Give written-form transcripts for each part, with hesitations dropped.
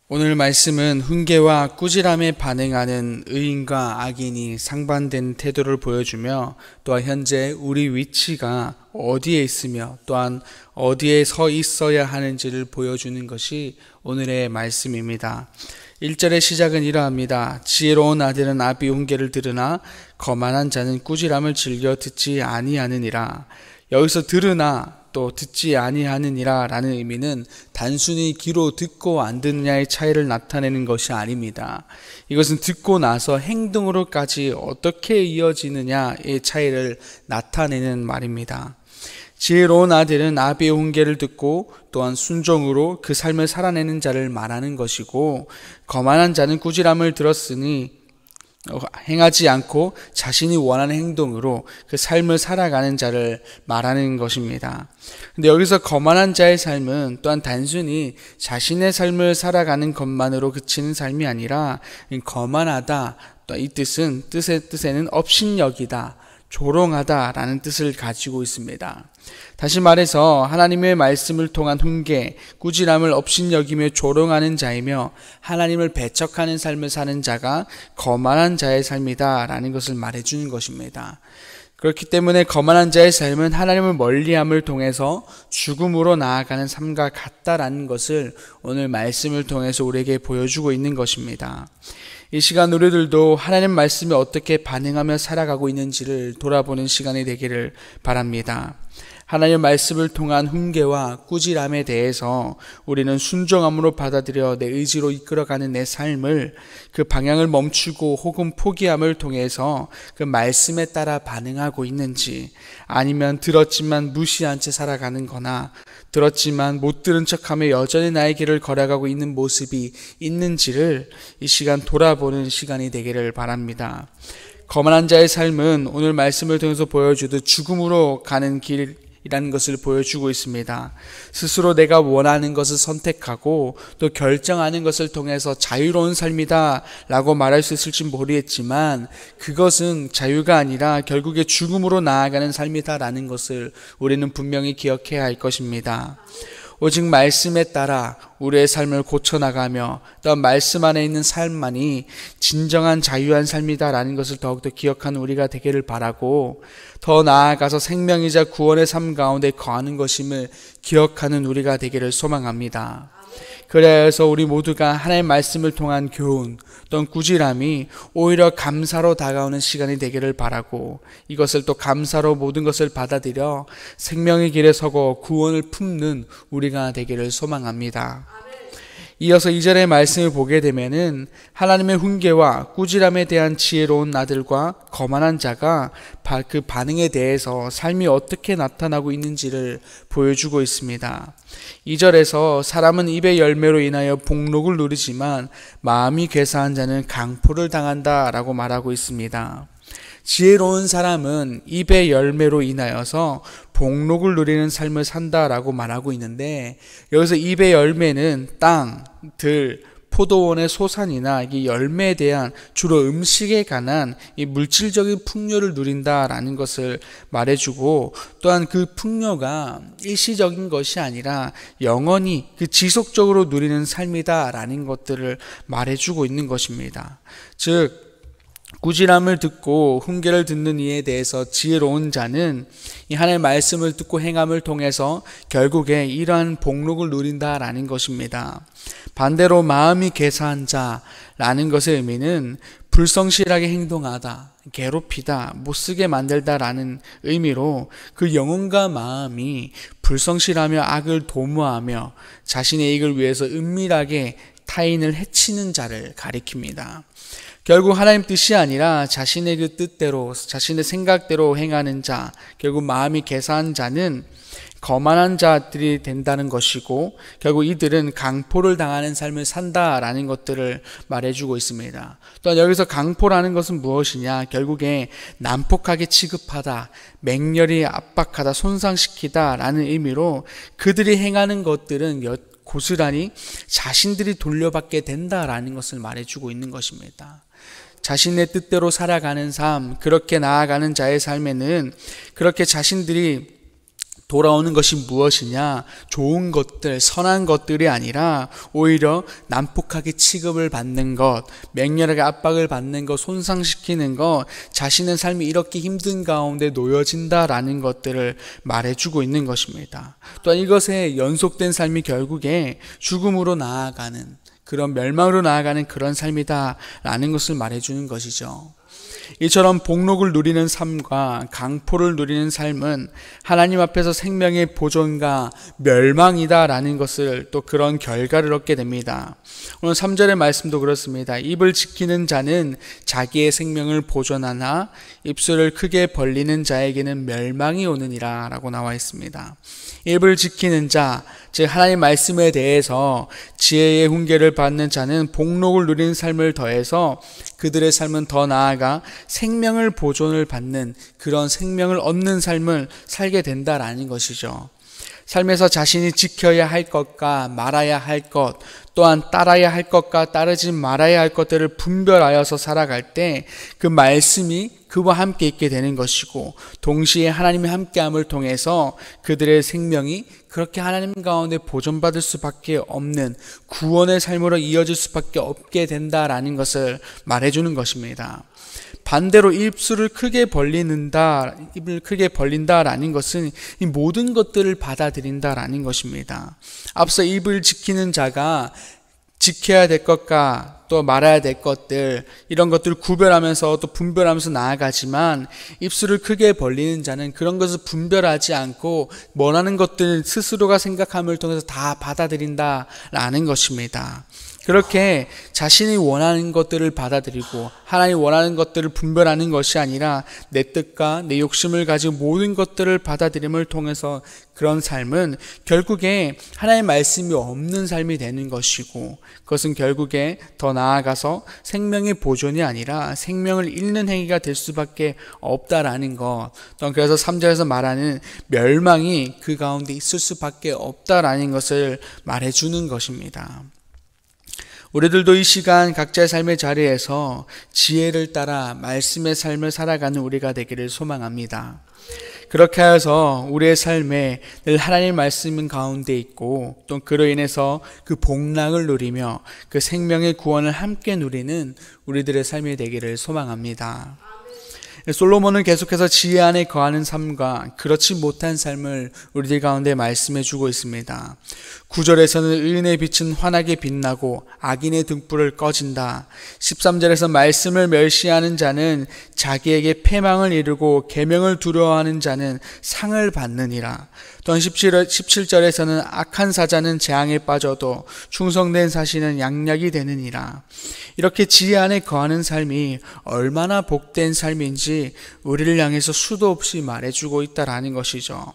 오늘 말씀은 훈계와 꾸지람에 반응하는 의인과 악인이 상반된 태도를 보여주며 또한 현재 우리 위치가 어디에 있으며 또한 어디에 서 있어야 하는지를 보여주는 것이 오늘의 말씀입니다. 1절의 시작은 이러합니다. 지혜로운 아들은 아비 훈계를 들으나 거만한 자는 꾸지람을 즐겨 듣지 아니하느니라. 여기서 들으나 또 듣지 아니하느니라 라는 의미는 단순히 귀로 듣고 안 듣느냐의 차이를 나타내는 것이 아닙니다. 이것은 듣고 나서 행동으로까지 어떻게 이어지느냐의 차이를 나타내는 말입니다. 지혜로운 아들은 아비의 훈계를 듣고 또한 순종으로 그 삶을 살아내는 자를 말하는 것이고, 거만한 자는 꾸지람을 들었으니 행하지 않고 자신이 원하는 행동으로 그 삶을 살아가는 자를 말하는 것입니다. 근데 여기서 거만한 자의 삶은 또한 단순히 자신의 삶을 살아가는 것만으로 그치는 삶이 아니라, 거만하다, 또 이 뜻에는 업신여기다, 조롱하다라는 뜻을 가지고 있습니다. 다시 말해서 하나님의 말씀을 통한 훈계, 꾸지람을 업신여기며 조롱하는 자이며 하나님을 배척하는 삶을 사는 자가 거만한 자의 삶이다 라는 것을 말해주는 것입니다. 그렇기 때문에 거만한 자의 삶은 하나님을 멀리함을 통해서 죽음으로 나아가는 삶과 같다라는 것을 오늘 말씀을 통해서 우리에게 보여주고 있는 것입니다. 이 시간 우리들도 하나님 말씀에 어떻게 반응하며 살아가고 있는지를 돌아보는 시간이 되기를 바랍니다. 하나님의 말씀을 통한 훈계와 꾸지람에 대해서 우리는 순종함으로 받아들여 내 의지로 이끌어가는 내 삶을, 그 방향을 멈추고 혹은 포기함을 통해서 그 말씀에 따라 반응하고 있는지, 아니면 들었지만 무시한 채 살아가는 거나 들었지만 못 들은 척하며 여전히 나의 길을 걸어가고 있는 모습이 있는지를 이 시간 돌아보는 시간이 되기를 바랍니다. 거만한 자의 삶은 오늘 말씀을 통해서 보여주듯 죽음으로 가는 길이라는 것을 보여주고 있습니다. 스스로 내가 원하는 것을 선택하고 또 결정하는 것을 통해서 자유로운 삶이다 라고 말할 수 있을지 모르겠지만, 그것은 자유가 아니라 결국에 죽음으로 나아가는 삶이다 라는 것을 우리는 분명히 기억해야 할 것입니다. 오직 말씀에 따라 우리의 삶을 고쳐나가며 또 말씀 안에 있는 삶만이 진정한 자유한 삶이다라는 것을 더욱더 기억하는 우리가 되기를 바라고, 더 나아가서 생명이자 구원의 삶 가운데 거하는 것임을 기억하는 우리가 되기를 소망합니다. 그래서 우리 모두가 하나님의 말씀을 통한 교훈 또는 꾸지람이 오히려 감사로 다가오는 시간이 되기를 바라고, 이것을 또 감사로 모든 것을 받아들여 생명의 길에 서고 구원을 품는 우리가 되기를 소망합니다. 이어서 2절의 말씀을 보게 되면은 하나님의 훈계와 꾸지람에 대한 지혜로운 아들과 거만한 자가 그 반응에 대해서 삶이 어떻게 나타나고 있는지를 보여주고 있습니다. 2절에서 사람은 입의 열매로 인하여 복록을 누리지만 마음이 괴사한 자는 강포를 당한다 라고 말하고 있습니다. 지혜로운 사람은 입의 열매로 인하여서 복록을 누리는 삶을 산다라고 말하고 있는데, 여기서 입의 열매는 땅, 들, 포도원의 소산이나 이 열매에 대한 주로 음식에 관한 이 물질적인 풍요를 누린다라는 것을 말해주고, 또한 그 풍요가 일시적인 것이 아니라 영원히 그 지속적으로 누리는 삶이다라는 것들을 말해주고 있는 것입니다. 즉 꾸지람을 듣고 훈계를 듣는 이에 대해서 지혜로운 자는 이 하나님의 말씀을 듣고 행함을 통해서 결국에 이러한 복록을 누린다라는 것입니다. 반대로 마음이 괴사한 자라는 것의 의미는 불성실하게 행동하다, 괴롭히다, 못쓰게 만들다라는 의미로 그 영혼과 마음이 불성실하며 악을 도모하며 자신의 이익을 위해서 은밀하게 타인을 해치는 자를 가리킵니다. 결국 하나님 뜻이 아니라 자신의 그 뜻대로, 자신의 생각대로 행하는 자, 결국 마음이 괴사한 자는 거만한 자들이 된다는 것이고, 결국 이들은 강포를 당하는 삶을 산다라는 것들을 말해주고 있습니다. 또한 여기서 강포라는 것은 무엇이냐, 결국에 난폭하게 취급하다, 맹렬히 압박하다, 손상시키다 라는 의미로 그들이 행하는 것들은 고스란히 자신들이 돌려받게 된다라는 것을 말해주고 있는 것입니다. 자신의 뜻대로 살아가는 삶, 그렇게 나아가는 자의 삶에는 그렇게 자신들이 돌아오는 것이 무엇이냐? 좋은 것들, 선한 것들이 아니라 오히려 난폭하게 취급을 받는 것, 맹렬하게 압박을 받는 것, 손상시키는 것, 자신의 삶이 이렇게 힘든 가운데 놓여진다라는 것들을 말해주고 있는 것입니다. 또한 이것의 연속된 삶이 결국에 죽음으로 나아가는, 그런 멸망으로 나아가는 그런 삶이다라는 것을 말해주는 것이죠. 이처럼 복록을 누리는 삶과 강포를 누리는 삶은 하나님 앞에서 생명의 보존과 멸망이다라는 것을, 또 그런 결과를 얻게 됩니다. 오늘 3절의 말씀도 그렇습니다. 입을 지키는 자는 자기의 생명을 보존하나 입술을 크게 벌리는 자에게는 멸망이 오느니라 라고 나와 있습니다. 입을 지키는 자, 즉 하나님 말씀에 대해서 지혜의 훈계를 받는 자는 복록을 누리는 삶을 더해서 그들의 삶은 더 나아가 생명을 보존을 받는, 그런 생명을 얻는 삶을 살게 된다라는 것이죠. 삶에서 자신이 지켜야 할 것과 말아야 할 것, 또한 따라야 할 것과 따르지 말아야 할 것들을 분별하여서 살아갈 때 그 말씀이 그와 함께 있게 되는 것이고, 동시에 하나님의 함께함을 통해서 그들의 생명이 그렇게 하나님 가운데 보존받을 수밖에 없는 구원의 삶으로 이어질 수밖에 없게 된다라는 것을 말해주는 것입니다. 반대로 입을 크게 벌린다라는 것은 이 모든 것들을 받아들인다라는 것입니다. 앞서 입을 지키는 자가 지켜야 될 것과 또 말아야 될 것들, 이런 것들을 구별하면서 또 분별하면서 나아가지만, 입술을 크게 벌리는 자는 그런 것을 분별하지 않고 원하는 것들 스스로가 생각함을 통해서 다 받아들인다라는 것입니다. 그렇게 자신이 원하는 것들을 받아들이고 하나님 원하는 것들을 분별하는 것이 아니라 내 뜻과 내 욕심을 가지고 모든 것들을 받아들임을 통해서 그런 삶은 결국에 하나님의 말씀이 없는 삶이 되는 것이고, 그것은 결국에 더 나아가서 생명의 보존이 아니라 생명을 잃는 행위가 될 수밖에 없다라는 것, 또 그래서 3절에서 말하는 멸망이 그 가운데 있을 수밖에 없다라는 것을 말해주는 것입니다. 우리들도 이 시간 각자의 삶의 자리에서 지혜를 따라 말씀의 삶을 살아가는 우리가 되기를 소망합니다. 그렇게 하여서 우리의 삶에 늘 하나님의 말씀 가운데 있고, 또 그로 인해서 그 복락을 누리며 그 생명의 구원을 함께 누리는 우리들의 삶이 되기를 소망합니다. 솔로몬은 계속해서 지혜 안에 거하는 삶과 그렇지 못한 삶을 우리들 가운데 말씀해 주고 있습니다. 9절에서는 의인의 빛은 환하게 빛나고 악인의 등불을 꺼진다. 13절에서 말씀을 멸시하는 자는 자기에게 패망을 이루고 계명을 두려워하는 자는 상을 받느니라. 또한 17절에서는 악한 사자는 재앙에 빠져도 충성된 사신은 양약이 되느니라. 이렇게 지혜 안에 거하는 삶이 얼마나 복된 삶인지 우리를 향해서 수도 없이 말해주고 있다라는 것이죠.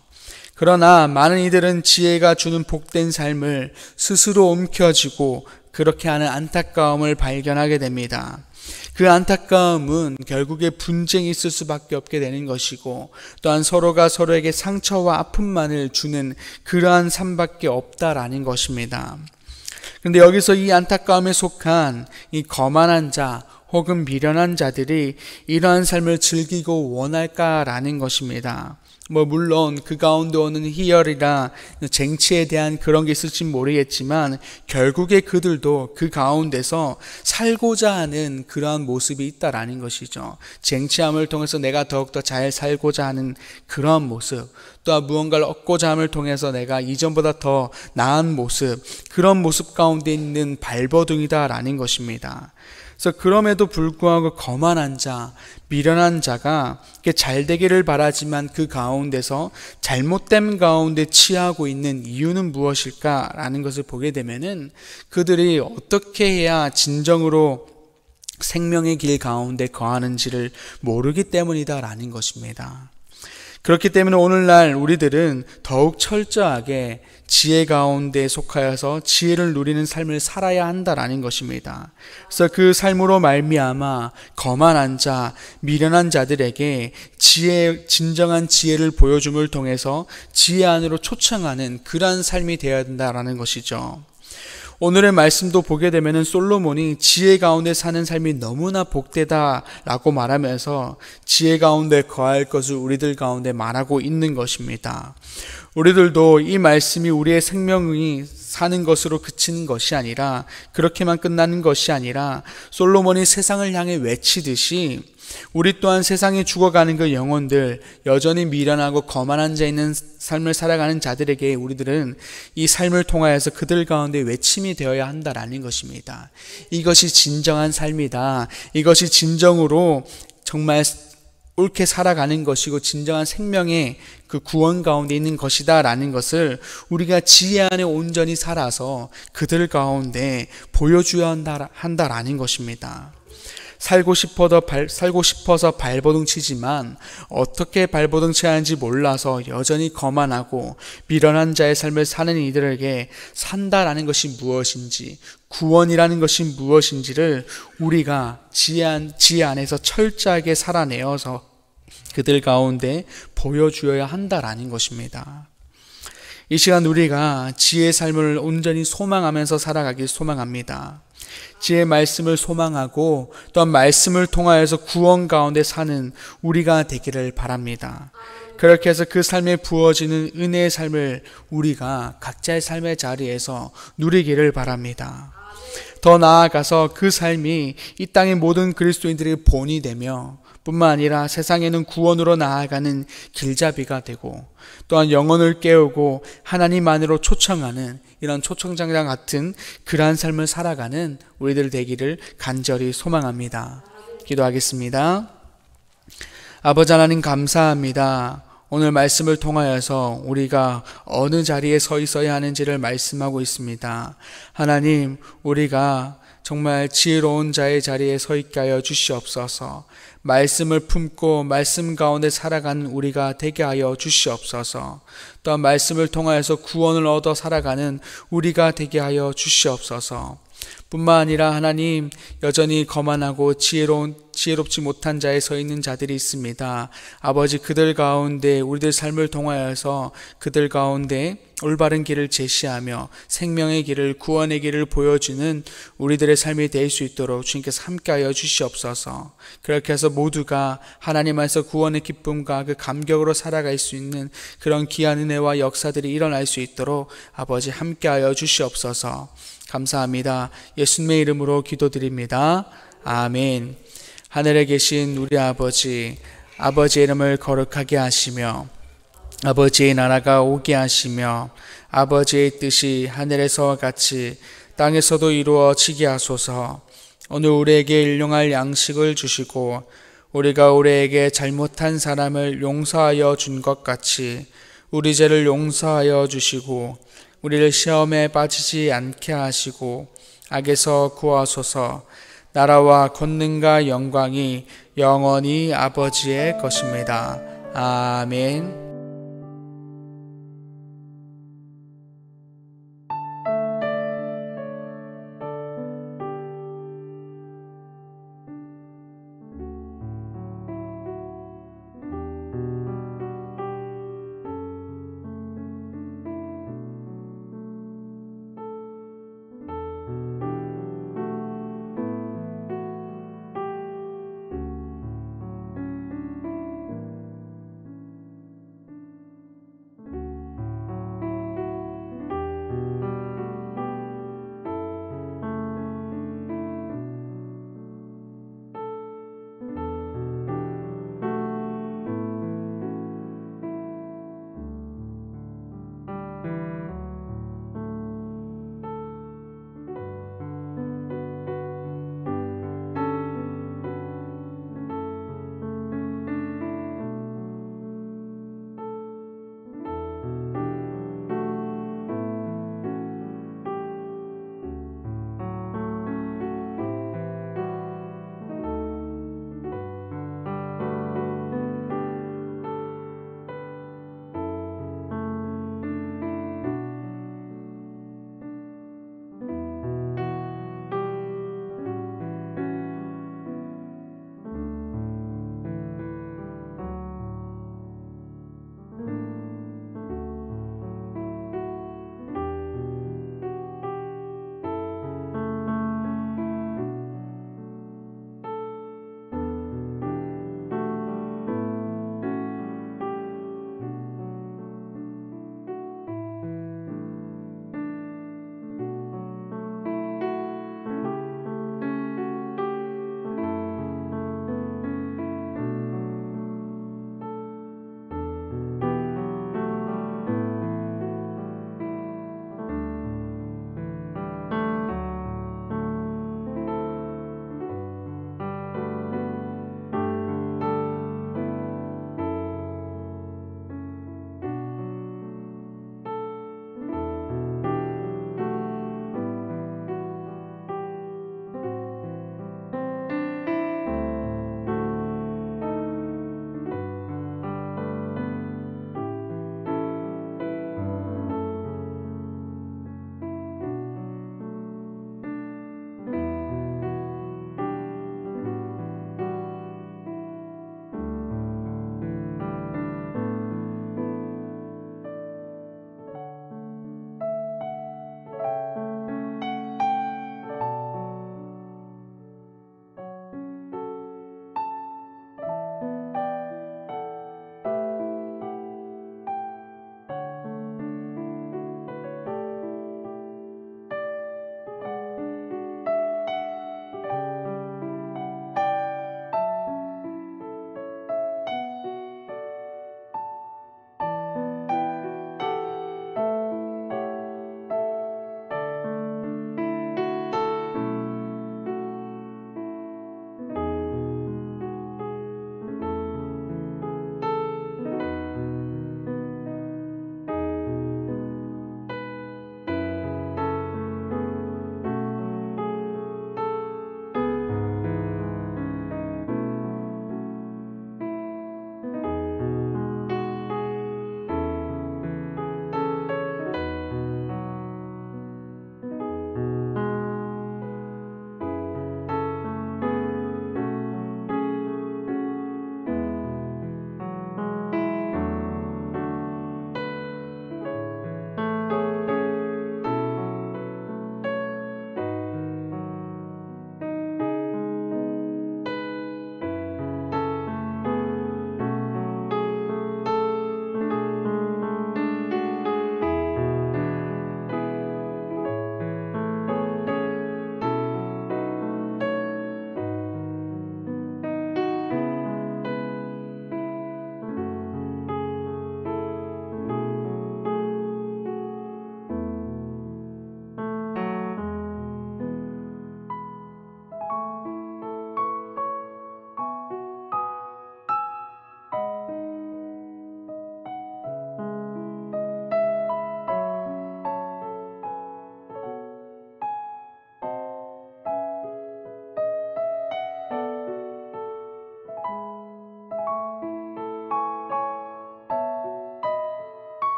그러나 많은 이들은 지혜가 주는 복된 삶을 스스로 움켜쥐고 그렇게 하는 안타까움을 발견하게 됩니다. 그 안타까움은 결국에 분쟁이 있을 수밖에 없게 되는 것이고, 또한 서로가 서로에게 상처와 아픔만을 주는 그러한 삶밖에 없다라는 것입니다. 그런데 여기서 이 안타까움에 속한 이 거만한 자 혹은 미련한 자들이 이러한 삶을 즐기고 원할까라는 것입니다. 물론 그 가운데 오는 희열이나 쟁취에 대한 그런 게 있을지 모르겠지만, 결국에 그들도 그 가운데서 살고자 하는 그러한 모습이 있다라는 것이죠. 쟁취함을 통해서 내가 더욱더 잘 살고자 하는 그러한 모습, 또한 무언가를 얻고자 함을 통해서 내가 이전보다 더 나은 모습, 그런 모습 가운데 있는 발버둥이다라는 것입니다. 그래서 그럼에도 불구하고 거만한 자, 미련한 자가 잘 되기를 바라지만 그 가운데서 잘못됨 가운데 취하고 있는 이유는 무엇일까라는 것을 보게 되면은 그들이 어떻게 해야 진정으로 생명의 길 가운데 거하는지를 모르기 때문이다라는 것입니다. 그렇기 때문에 오늘날 우리들은 더욱 철저하게 지혜 가운데 속하여서 지혜를 누리는 삶을 살아야 한다라는 것입니다. 그래서 그 삶으로 말미암아 거만한 자, 미련한 자들에게 진정한 지혜를 보여줌을 통해서 지혜 안으로 초청하는 그러한 삶이 되어야 된다라는 것이죠. 오늘의 말씀도 보게 되면은 솔로몬이 지혜 가운데 사는 삶이 너무나 복되다라고 말하면서 지혜 가운데 거할 것을 우리들 가운데 말하고 있는 것입니다. 우리들도 이 말씀이 우리의 생명이 사는 것으로 그치는 것이 아니라, 그렇게만 끝나는 것이 아니라 솔로몬이 세상을 향해 외치듯이 우리 또한 세상에 죽어가는 그 영혼들, 여전히 미련하고 거만한 자 있는 삶을 살아가는 자들에게 우리들은 이 삶을 통하여서 그들 가운데 외침이 되어야 한다라는 것입니다. 이것이 진정한 삶이다. 이것이 진정으로 정말 옳게 살아가는 것이고 진정한 생명의 그 구원 가운데 있는 것이다 라는 것을 우리가 지혜 안에 온전히 살아서 그들 가운데 보여줘야 한다라는 것입니다. 살고 싶어서 발버둥 치지만 어떻게 발버둥 쳐야 하는지 몰라서 여전히 거만하고 미련한 자의 삶을 사는 이들에게 산다라는 것이 무엇인지, 구원이라는 것이 무엇인지를 우리가 지혜 안에서 철저하게 살아내어서 그들 가운데 보여주어야 한다라는 것입니다. 이 시간 우리가 지혜의 삶을 온전히 소망하면서 살아가길 소망합니다. 지혜의 말씀을 소망하고 또한 말씀을 통하여서 구원 가운데 사는 우리가 되기를 바랍니다. 그렇게 해서 그 삶에 부어지는 은혜의 삶을 우리가 각자의 삶의 자리에서 누리기를 바랍니다. 더 나아가서 그 삶이 이 땅의 모든 그리스도인들의 본이 되며 뿐만 아니라 세상에는 구원으로 나아가는 길잡이가 되고 또한 영혼을 깨우고 하나님 안으로 초청하는 이런 초청장장 같은 그러한 삶을 살아가는 우리들 되기를 간절히 소망합니다. 기도하겠습니다. 아버지 하나님 감사합니다. 오늘 말씀을 통하여서 우리가 어느 자리에 서 있어야 하는지를 말씀하고 있습니다. 하나님, 우리가 정말 지혜로운 자의 자리에 서 있게 하여 주시옵소서. 말씀을 품고 말씀 가운데 살아가는 우리가 되게 하여 주시옵소서. 또한 말씀을 통하여서 구원을 얻어 살아가는 우리가 되게 하여 주시옵소서. 뿐만 아니라 하나님, 여전히 거만하고 지혜롭지 못한 자에 서 있는 자들이 있습니다. 아버지, 그들 가운데 우리들 삶을 통하여서 그들 가운데 올바른 길을 제시하며 생명의 길을, 구원의 길을 보여주는 우리들의 삶이 될 수 있도록 주님께서 함께하여 주시옵소서. 그렇게 해서 모두가 하나님 안에서 구원의 기쁨과 그 감격으로 살아갈 수 있는 그런 귀한 은혜와 역사들이 일어날 수 있도록 아버지 함께하여 주시옵소서. 감사합니다. 예수님의 이름으로 기도드립니다. 아멘. 하늘에 계신 우리 아버지, 아버지의 이름을 거룩하게 하시며 아버지의 나라가 오게 하시며 아버지의 뜻이 하늘에서와 같이 땅에서도 이루어지게 하소서. 오늘 우리에게 일용할 양식을 주시고 우리가 우리에게 잘못한 사람을 용서하여 준 것 같이 우리 죄를 용서하여 주시고 우리를 시험에 빠지지 않게 하시고 악에서 구하소서. 나라와 권능과 영광이 영원히 아버지의 것입니다. 아멘.